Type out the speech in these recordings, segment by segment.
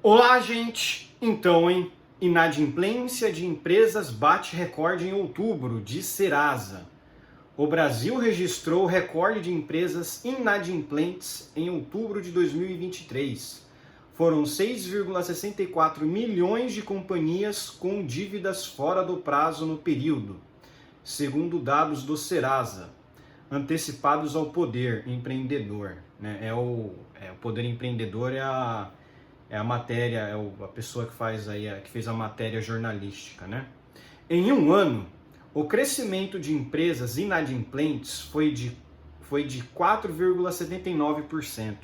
Olá, gente! Então, hein? Inadimplência de empresas bate recorde em outubro, diz Serasa. O Brasil registrou recorde de empresas inadimplentes em outubro de 2023. Foram 6,64 milhões de companhias com dívidas fora do prazo no período, segundo dados do Serasa, antecipados ao Poder Empreendedor. Né? O Poder Empreendedor é a matéria, a pessoa que faz aí, que fez a matéria jornalística, né? Em um ano, o crescimento de empresas inadimplentes foi de 4,79%.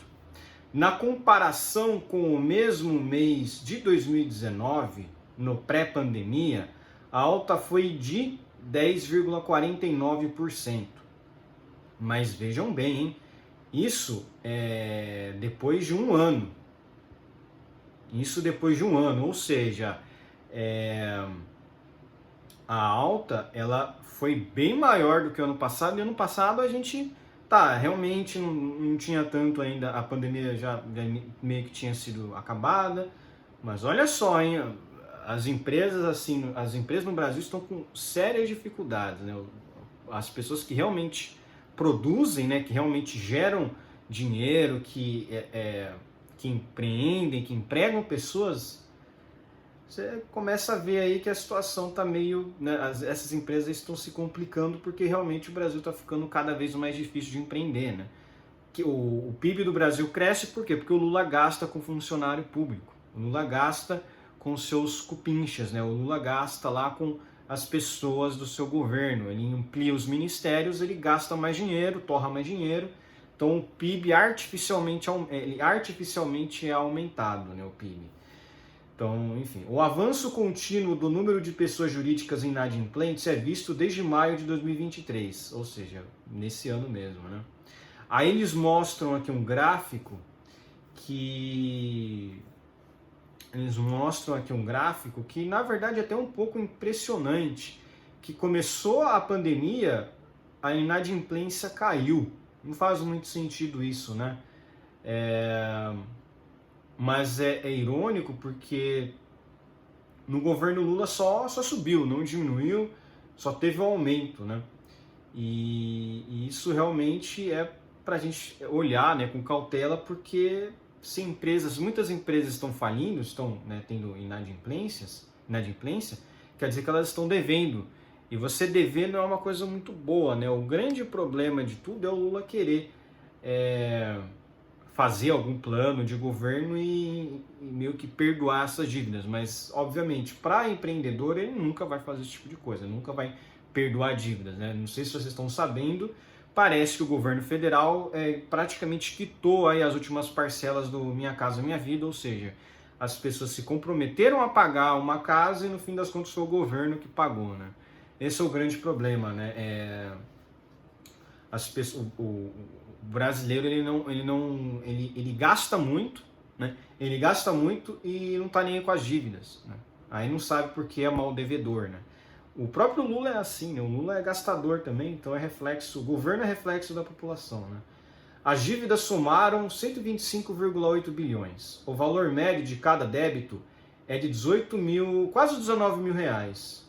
Na comparação com o mesmo mês de 2019, no pré-pandemia, a alta foi de 10,49%. Mas vejam bem, hein? Isso é depois de um ano. Ou seja, a alta ela foi bem maior do que o ano passado, e ano passado a gente realmente não tinha tanto ainda, a pandemia já meio que tinha sido acabada, mas olha só, hein, as empresas no Brasil estão com sérias dificuldades, né? As pessoas que realmente produzem, né, que realmente geram dinheiro, que empreendem, que empregam pessoas, você começa a ver aí que a situação está meio, né, essas empresas estão se complicando porque realmente o Brasil está ficando cada vez mais difícil de empreender, né? Que o PIB do Brasil cresce por quê? Porque o Lula gasta com funcionário público, o Lula gasta com seus cupinchas, né? O Lula gasta lá com as pessoas do seu governo, ele amplia os ministérios, ele gasta mais dinheiro, torra mais dinheiro. Então o PIB artificialmente é aumentado, né, o PIB. Então, enfim, o avanço contínuo do número de pessoas jurídicas inadimplentes é visto desde maio de 2023, ou seja, nesse ano mesmo, né? Aí eles mostram aqui um gráfico que na verdade é até um pouco impressionante, que começou a pandemia, a inadimplência caiu. Não faz muito sentido isso, né? Mas é irônico porque no governo Lula só subiu, não diminuiu, só teve um aumento, né? E isso realmente é para a gente olhar, né, com cautela, porque se muitas empresas estão falindo, estão, né, tendo inadimplência, quer dizer que elas estão devendo. E você dever não é uma coisa muito boa, né? O grande problema de tudo é o Lula querer fazer algum plano de governo e meio que perdoar essas dívidas. Mas, obviamente, para empreendedor, ele nunca vai fazer esse tipo de coisa, nunca vai perdoar dívidas, né? Não sei se vocês estão sabendo, parece que o governo federal praticamente quitou aí as últimas parcelas do Minha Casa Minha Vida, ou seja, as pessoas se comprometeram a pagar uma casa e no fim das contas foi o governo que pagou, né? Esse é o grande problema, né? O brasileiro ele gasta muito, né? Ele gasta muito e não está nem aí com as dívidas, né? Aí não sabe porque é mal devedor, né? O próprio Lula é assim, né? O Lula é gastador também, então o governo é reflexo da população, né? As dívidas somaram 125,8 bilhões. O valor médio de cada débito é de 18 mil, quase 19 mil reais.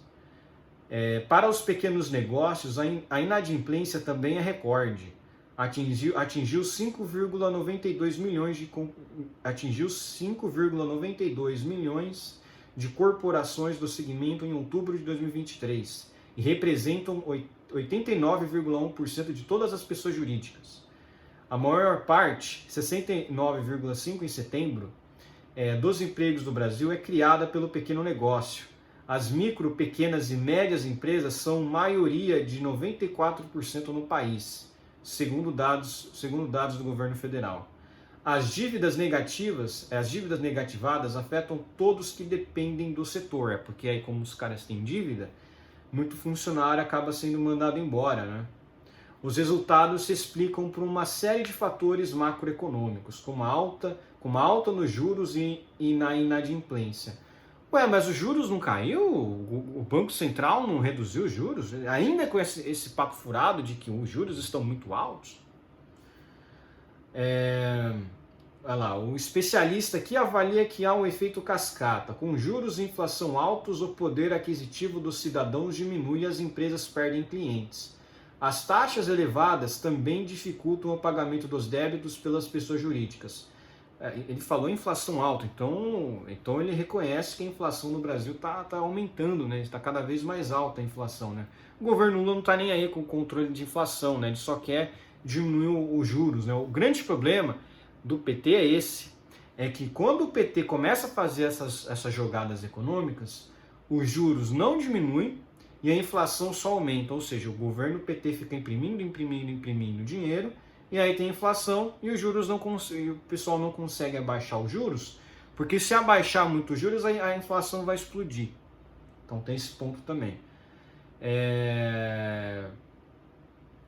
Para os pequenos negócios, a inadimplência também é recorde. Atingiu 5,92 milhões de corporações do segmento em outubro de 2023 e representam 89,1% de todas as pessoas jurídicas. A maior parte, 69,5% em setembro, dos empregos do Brasil é criada pelo pequeno negócio. As micro, pequenas e médias empresas são maioria de 94% no país, segundo dados do governo federal. As dívidas negativadas afetam todos que dependem do setor, porque aí como os caras têm dívida, muito funcionário acaba sendo mandado embora, né? Os resultados se explicam por uma série de fatores macroeconômicos, como a alta nos juros e na inadimplência. Ué, mas os juros não caiu? O Banco Central não reduziu os juros? Ainda com esse papo furado de que os juros estão muito altos? olha lá, o especialista aqui avalia que há um efeito cascata. Com juros e inflação altos, o poder aquisitivo dos cidadãos diminui e as empresas perdem clientes. As taxas elevadas também dificultam o pagamento dos débitos pelas pessoas jurídicas. Ele falou inflação alta, então ele reconhece que a inflação no Brasil está aumentando, né? Está cada vez mais alta a inflação, né? O governo Lula não está nem aí com o controle de inflação, né? Ele só quer diminuir os juros, né? O grande problema do PT é esse, é que quando o PT começa a fazer essas jogadas econômicas, os juros não diminuem e a inflação só aumenta, ou seja, o governo PT fica imprimindo dinheiro, e aí tem inflação e os juros e o pessoal não consegue abaixar os juros, porque se abaixar muito os juros, a inflação vai explodir. Então tem esse ponto também.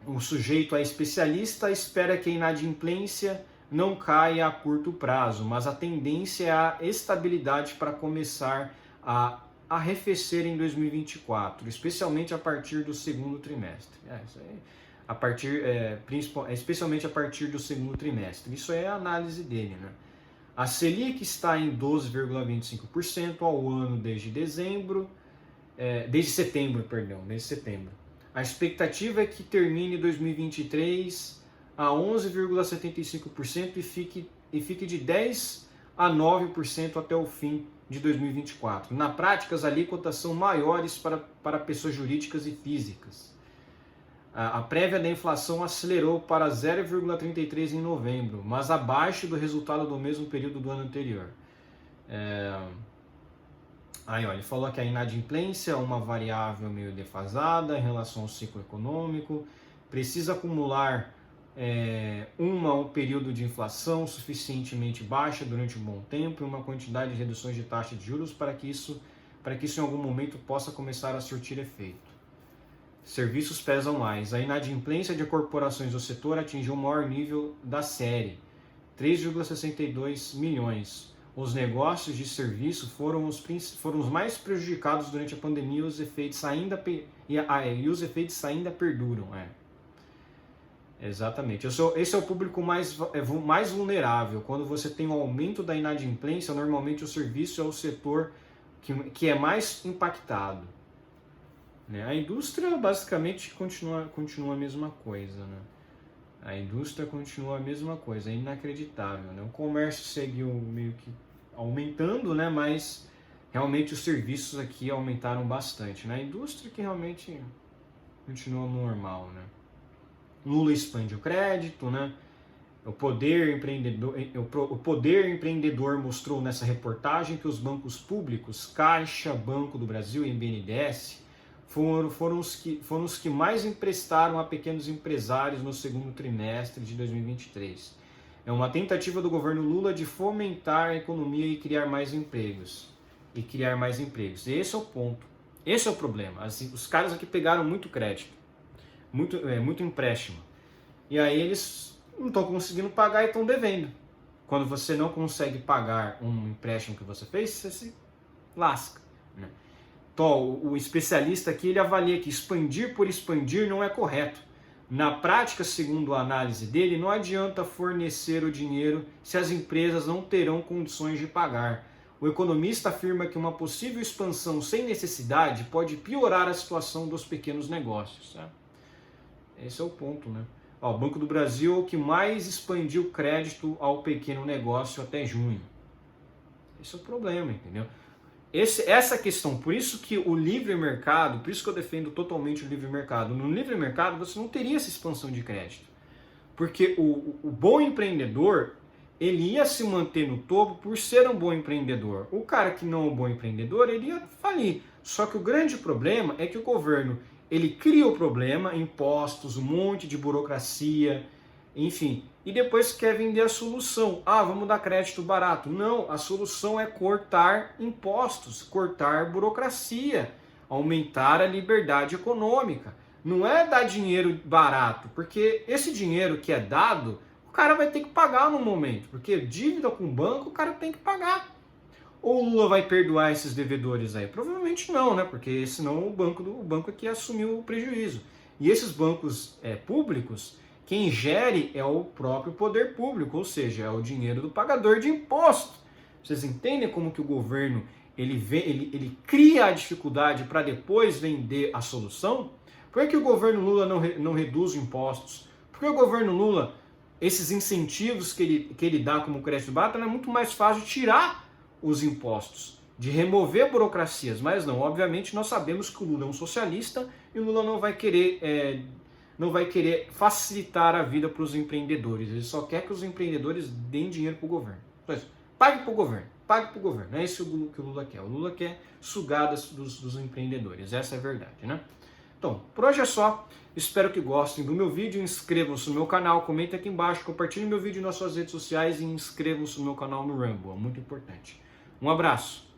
O sujeito especialista espera que a inadimplência não caia a curto prazo, mas a tendência é a estabilidade para começar a arrefecer em 2024, especialmente a partir do segundo trimestre. Isso aí, especialmente a partir do segundo trimestre. Isso é a análise dele, né? A Selic está em 12,25% ao ano desde setembro. A expectativa é que termine 2023 a 11,75% e fique de 10 a 9% até o fim de 2024. Na prática, as alíquotas são maiores para pessoas jurídicas e físicas. A prévia da inflação acelerou para 0,33% em novembro, mas abaixo do resultado do mesmo período do ano anterior. Ele falou que a inadimplência é uma variável meio defasada em relação ao ciclo econômico, precisa acumular um período de inflação suficientemente baixa durante um bom tempo e uma quantidade de reduções de taxa de juros para que isso em algum momento possa começar a surtir efeito. Serviços pesam mais. A inadimplência de corporações do setor atingiu o maior nível da série, 3,62 milhões. Os negócios de serviço foram os mais prejudicados durante a pandemia e os efeitos ainda perduram. Exatamente. Esse é o público mais vulnerável. Quando você tem um aumento da inadimplência, normalmente o serviço é o setor que é mais impactado. A indústria basicamente continua a mesma coisa, né? A indústria continua a mesma coisa, é inacreditável, né? O comércio seguiu meio que aumentando, né? Mas realmente os serviços aqui aumentaram bastante, né? A indústria que realmente continua normal, né? Lula expande o crédito, né? O poder empreendedor mostrou nessa reportagem que os bancos públicos, Caixa, Banco do Brasil e BNDES, foram os que mais emprestaram a pequenos empresários no segundo trimestre de 2023. É uma tentativa do governo Lula de fomentar a economia e criar mais empregos. Esse é o ponto. Esse é o problema. Assim, os caras aqui pegaram muito crédito, muito empréstimo. E aí eles não estão conseguindo pagar e estão devendo. Quando você não consegue pagar um empréstimo que você fez, você se lasca, né? Então, o especialista aqui ele avalia que expandir por expandir não é correto. Na prática, segundo a análise dele, não adianta fornecer o dinheiro se as empresas não terão condições de pagar. O economista afirma que uma possível expansão sem necessidade pode piorar a situação dos pequenos negócios. Esse é o ponto, né? O Banco do Brasil é o que mais expandiu crédito ao pequeno negócio até junho. Esse é o problema, entendeu? Essa questão, por isso que o livre mercado, por isso que eu defendo totalmente o livre mercado. No livre mercado você não teria essa expansão de crédito. Porque o bom empreendedor, ele ia se manter no topo por ser um bom empreendedor. O cara que não é um bom empreendedor, ele ia falir. Só que o grande problema é que o governo, ele cria o problema, impostos, um monte de burocracia, enfim, e depois quer vender a solução. Vamos dar crédito barato. Não, a solução é cortar impostos, cortar burocracia, aumentar a liberdade econômica. Não é dar dinheiro barato, porque esse dinheiro que é dado, o cara vai ter que pagar no momento, porque dívida com o banco, o cara tem que pagar. Ou o Lula vai perdoar esses devedores aí? Provavelmente não, né? Porque senão o banco aqui assumiu o prejuízo. E esses bancos públicos, Quem gere é o próprio poder público, ou seja, é o dinheiro do pagador de imposto. Vocês entendem como que o governo ele cria a dificuldade para depois vender a solução? Por que o governo Lula não reduz impostos? Por que o governo Lula, esses incentivos que ele dá como crédito barato, é muito mais fácil tirar os impostos, de remover burocracias, mas não, obviamente nós sabemos que o Lula é um socialista e o Lula não vai querer facilitar a vida para os empreendedores, ele só quer que os empreendedores deem dinheiro para o governo. Pague para o governo, pague para o governo, é isso que o Lula quer. O Lula quer sugar dos empreendedores, essa é a verdade, né? Então, por hoje é só. Espero que gostem do meu vídeo. Inscrevam-se no meu canal, comentem aqui embaixo, compartilhem meu vídeo nas suas redes sociais e inscrevam-se no meu canal no Rumble. É muito importante. Um abraço.